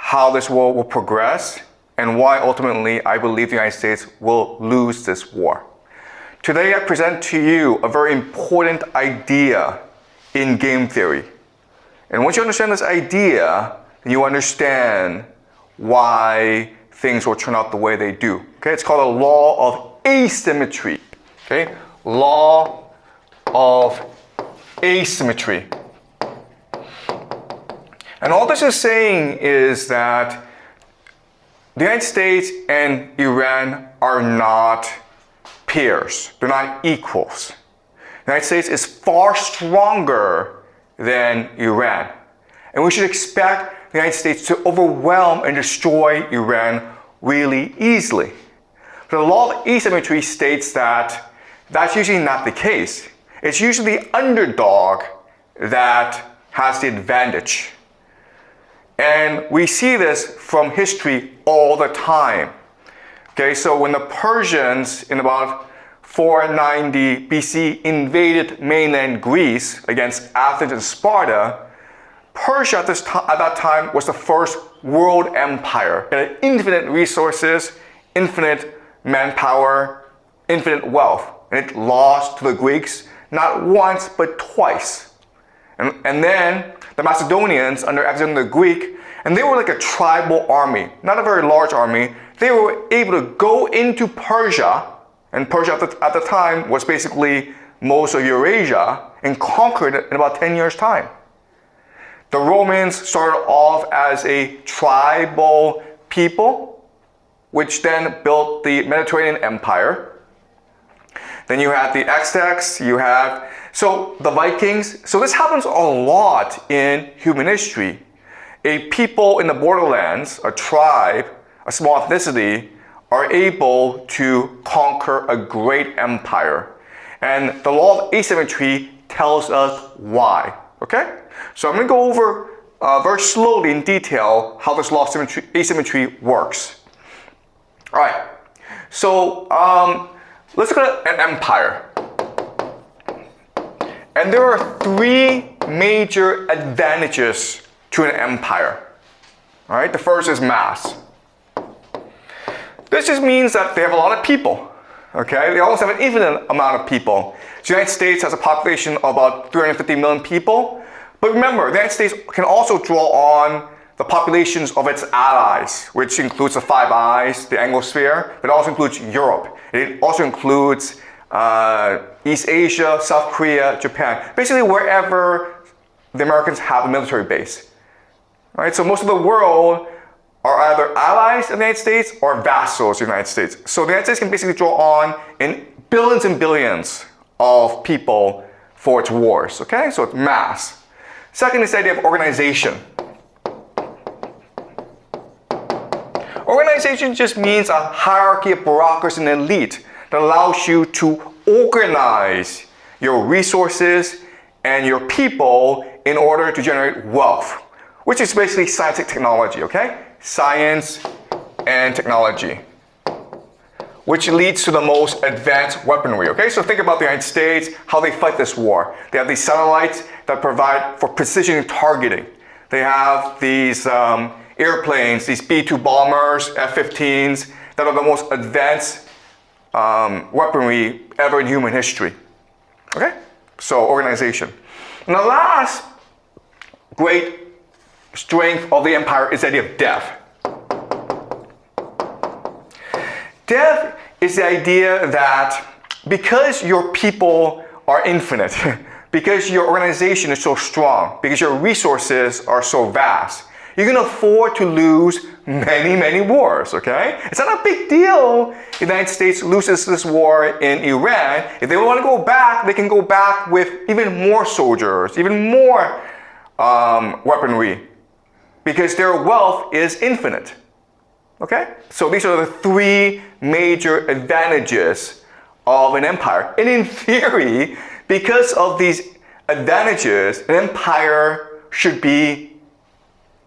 how this war will progress, and why ultimately I believe the United States will lose this war. Today I present to you a very important idea in game theory. And once you understand this idea, then you understand why things will turn out the way they do. Okay, it's called a law of asymmetry. Okay, law of asymmetry. And all this is saying is that the United States and Iran are not peers. They're not equals. The United States is far stronger than Iran. And we should expect the United States to overwhelm and destroy Iran really easily. But the law of asymmetry states that that's usually not the case. It's usually the underdog that has the advantage. And we see this from history all the time. Okay, so when the Persians in about 490 BC invaded mainland Greece against Athens and Sparta, Persia at that time was the first world empire. It had infinite resources, infinite manpower, infinite wealth. And it lost to the Greeks not once but twice. And then the Macedonians under Alexander the Greek, and they were like a tribal army, not a very large army. They were able to go into Persia, and Persia at the time was basically most of Eurasia, and conquered it in about 10 years' time. The Romans started off as a tribal people, which then built the Mediterranean Empire. Then you had the Aztecs, so the Vikings. So this happens a lot in human history. A people in the borderlands, a tribe, a small ethnicity, are able to conquer a great empire. And the law of asymmetry tells us why. Okay? So I'm going to go over very slowly in detail how this law of asymmetry works. All right. So let's look at an empire. And there are three major advantages to an empire. All right, the first is mass. This just means that they have a lot of people. Okay, they almost have an infinite amount of people. The United States has a population of about 350 million people. But remember, the United States can also draw on the populations of its allies, which includes the Five Eyes, the Anglosphere, but it also includes Europe. It also includes East Asia, South Korea, Japan, basically wherever the Americans have a military base. Right? So most of the world are either allies of the United States or vassals of the United States. So the United States can basically draw on in billions and billions of people for its wars. Okay? So it's mass. Second is the idea of organization. Organization just means a hierarchy of bureaucracy and elite that allows you to organize your resources and your people in order to generate wealth, which is basically science and technology, okay? Science and technology, which leads to the most advanced weaponry, okay? So think about the United States, how they fight this war. They have these satellites that provide for precision targeting. They have these airplanes, these B-2 bombers, F-15s, that are the most advanced weaponry ever in human history. Okay? So organization. And the last great strength of the empire is the idea of death. Death is the idea that because your people are infinite, because your organization is so strong, because your resources are so vast, you can afford to lose many, many wars, okay? It's not a big deal if the United States loses this war in Iran. If they want to go back, they can go back with even more soldiers, even more weaponry, because their wealth is infinite, okay? So these are the three major advantages of an empire. And in theory, because of these advantages, an empire should be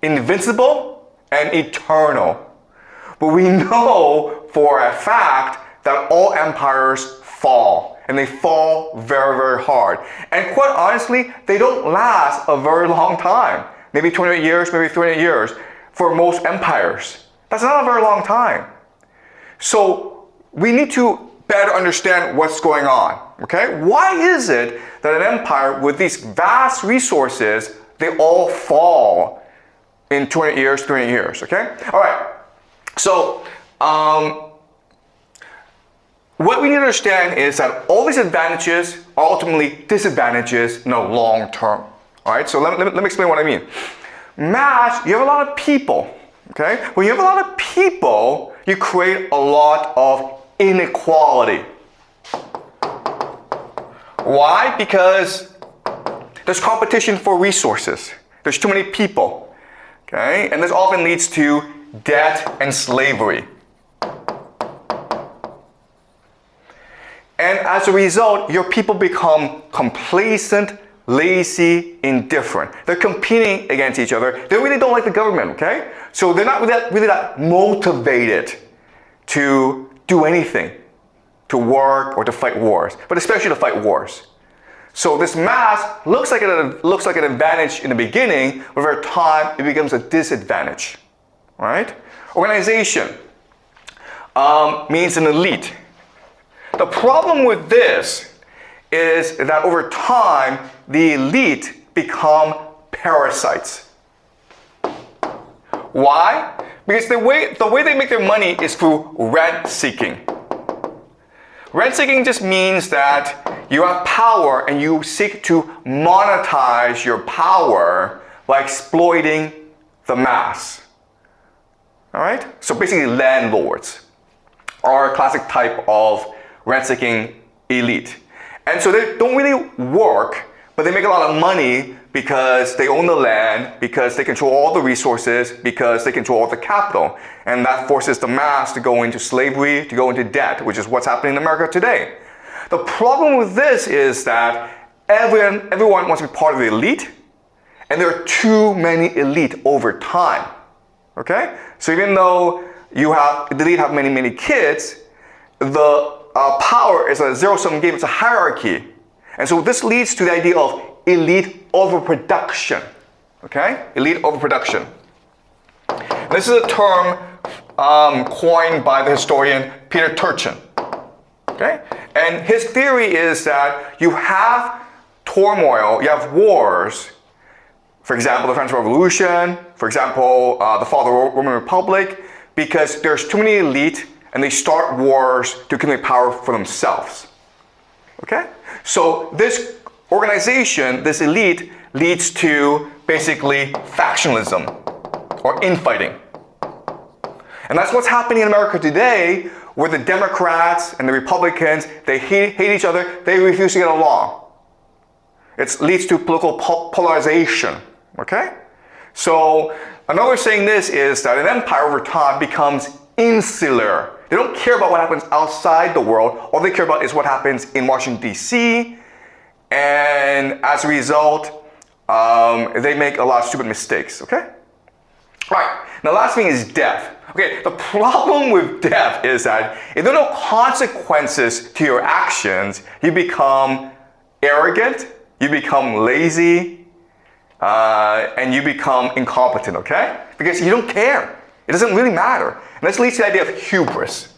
invincible and eternal. But we know for a fact that all empires fall, and they fall very, very hard. And quite honestly, they don't last a very long time. Maybe 28 years, maybe 300 years. for most empires. That's not a very long time. So we need to better understand what's going on, okay? Why is it that an empire with these vast resources, they all fall in 200 years, 300 years, okay? All right, so what we need to understand is that all these advantages are ultimately disadvantages in the long term, all right? So let me explain what I mean. Mass, you have a lot of people, okay? When you have a lot of people, you create a lot of inequality. Why? Because there's competition for resources. There's too many people, okay? And this often leads to debt and slavery. And as a result, your people become complacent, lazy, indifferent. They're competing against each other. They really don't like the government, okay? So they're not really that motivated to do anything, to work or to fight wars, but especially to fight wars. So this mass looks like an advantage in the beginning, but over time it becomes a disadvantage, right? Organization means an elite. The problem with this is that over time the elite become parasites. Why? Because the way they make their money is through rent seeking. Rent seeking just means that you have power and you seek to monetize your power by exploiting the mass. All right? So basically landlords are a classic type of rent seeking elite. And so they don't really work, but they make a lot of money because they own the land, because they control all the resources, because they control all the capital. And that forces the mass to go into slavery, to go into debt, which is what's happening in America today. The problem with this is that everyone wants to be part of the elite, and there are too many elite over time. Okay? So even though the elite have many kids, the power is a zero-sum game, it's a hierarchy. And so this leads to the idea of elite overproduction, okay? Elite overproduction. This is a term coined by the historian Peter Turchin, okay? And his theory is that you have turmoil, you have wars, for example, the French Revolution, for example, the fall of the Roman Republic, because there's too many elite and they start wars to accumulate power for themselves, okay? So this organization, this elite, leads to basically factionalism or infighting. And that's what's happening in America today, where the Democrats and the Republicans, they hate each other, they refuse to get along. It leads to political polarization, okay? So another saying this is that an empire over time becomes insular. They don't care about what happens outside the world. All they care about is what happens in Washington, D.C., and as a result, they make a lot of stupid mistakes, okay? All right, now the last thing is death. Okay, the problem with death is that if there are no consequences to your actions, you become arrogant, you become lazy, and you become incompetent, okay? Because you don't care. It doesn't really matter. And this leads to the idea of hubris.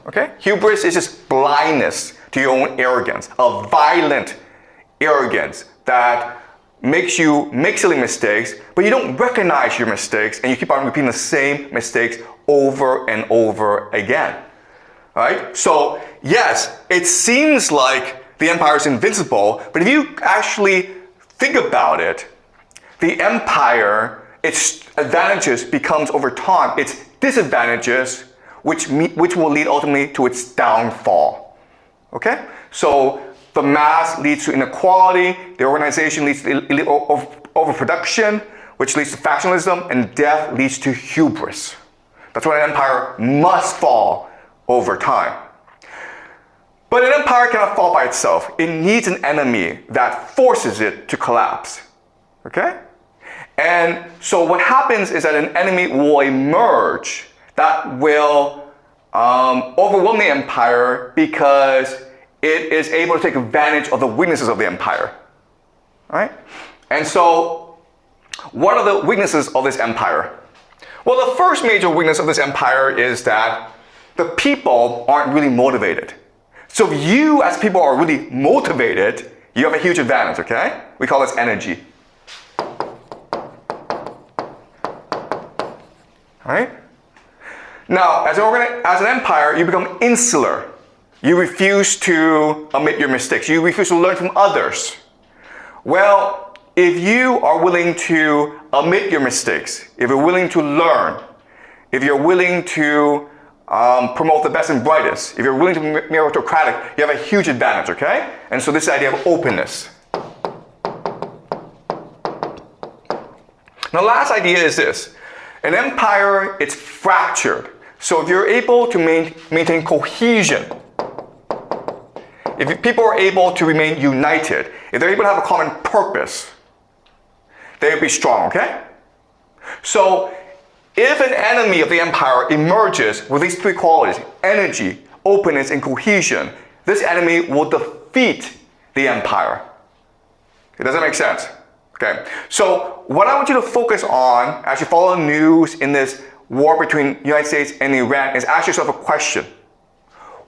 Okay? Hubris is just blindness to your own arrogance, a violent arrogance that makes you make silly mistakes, but you don't recognize your mistakes and you keep on repeating the same mistakes over and over again. Right? So, yes, it seems like the empire is invincible, but if you actually think about it, the empire, its advantages becomes over time its disadvantages, which will lead ultimately to its downfall. Okay? So the mass leads to inequality, the organization leads to overproduction, which leads to factionalism, and death leads to hubris. That's why an empire must fall over time. But an empire cannot fall by itself. It needs an enemy that forces it to collapse. Okay? And so what happens is that an enemy will emerge that will overwhelm the empire because it is able to take advantage of the weaknesses of the empire. Right? And so What are the weaknesses of this empire? Well, the first major weakness of this empire is that the people aren't really motivated. So if you as people are really motivated, you have a huge advantage, okay? We call this energy. Right? Now, as an empire, you become insular. You refuse to admit your mistakes. You refuse to learn from others. Well, if you are willing to admit your mistakes, if you're willing to learn, if you're willing to promote the best and brightest, if you're willing to be meritocratic, you have a huge advantage, okay? And so this idea of openness. Now, last idea is this. An empire, it's fractured. So if you're able to maintain cohesion, if people are able to remain united, if they're able to have a common purpose, they'll be strong, okay? So if an enemy of the empire emerges with these three qualities, energy, openness, and cohesion, this enemy will defeat the empire. Okay, does that make sense? Okay, so what I want you to focus on as you follow the news in this war between the United States and Iran is ask yourself a question.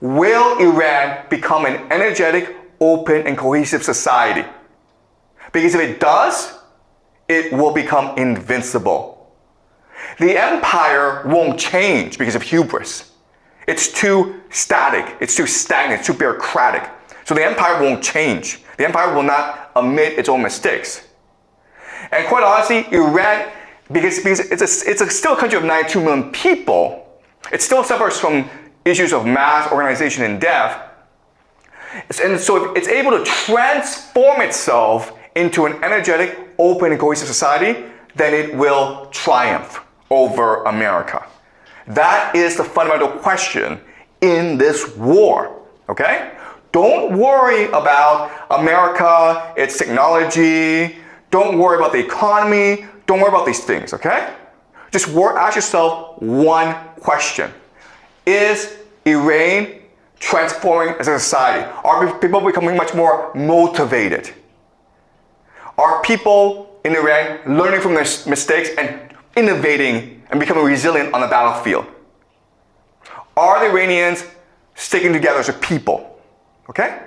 Will Iran become an energetic, open, and cohesive society? Because if it does, it will become invincible. The empire won't change because of hubris. It's too static, it's too stagnant, it's too bureaucratic. So the empire won't change. The empire will not admit its own mistakes. And quite honestly, Iran, because it's still a country of 92 million people, it still suffers from issues of mass organization and death. And so if it's able to transform itself into an energetic, open, and cohesive society, then it will triumph over America. That is the fundamental question in this war, okay? Don't worry about America, its technology. Don't worry about the economy. Don't worry about these things, okay? Just ask yourself one question. Is Iran transforming as a society? Are people becoming much more motivated? Are people in Iran learning from their mistakes and innovating and becoming resilient on the battlefield? Are the Iranians sticking together as a people? Okay?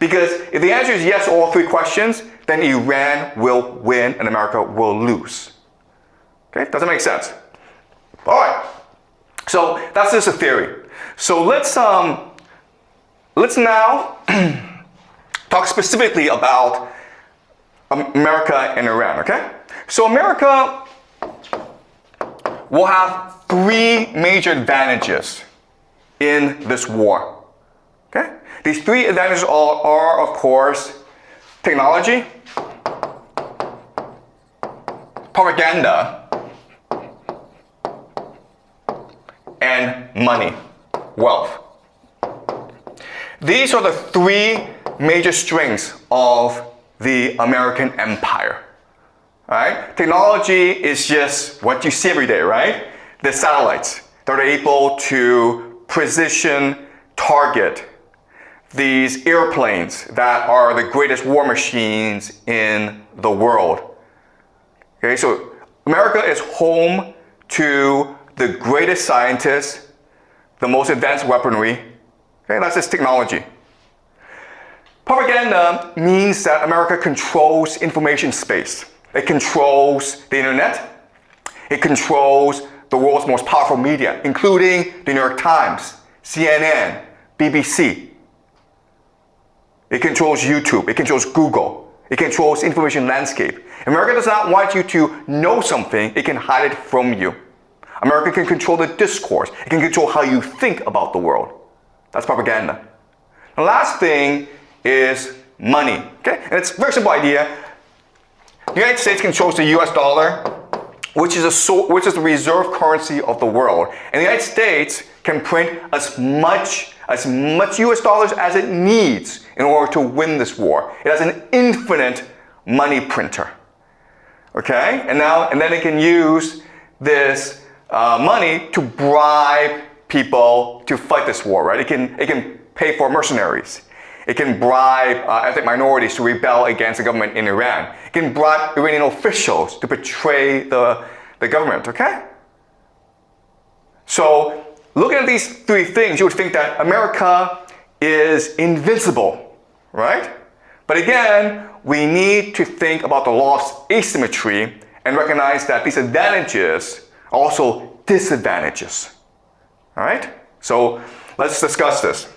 Because if the answer is yes to all three questions, then Iran will win and America will lose. Okay? Does that make sense? All right. So that's just a theory. So let's now talk specifically about America and Iran. Okay? So America will have three major advantages in this war. Okay? These three advantages are of course, technology, propaganda, and money, wealth. These are the three major strengths of the American empire. Right? Technology is just what you see every day, right? The satellites that are able to precision target these airplanes that are the greatest war machines in the world. Okay, so America is home to the greatest scientists, the most advanced weaponry. Okay, that's just technology. Propaganda means that America controls information space. It controls the internet. It controls the world's most powerful media, including the New York Times, CNN, BBC. It controls YouTube. It controls Google. It controls information landscape. America does not want you to know something. It can hide it from you. America can control the discourse. It can control how you think about the world. That's propaganda. The last thing is money. Okay? And it's a very simple idea. The United States controls the US dollar, which is the reserve currency of the world. And the United States can print as much US dollars as it needs in order to win this war. It has an infinite money printer. Okay? And then it can use this money to bribe people to fight this war, right? It can pay for mercenaries. It can bribe ethnic minorities to rebel against the government in Iran. It can bribe Iranian officials to betray the government, okay? So, looking at these three things, you would think that America is invincible, right? But again, we need to think about the law of asymmetry and recognize that these advantages are also disadvantages. All right? So let's discuss this.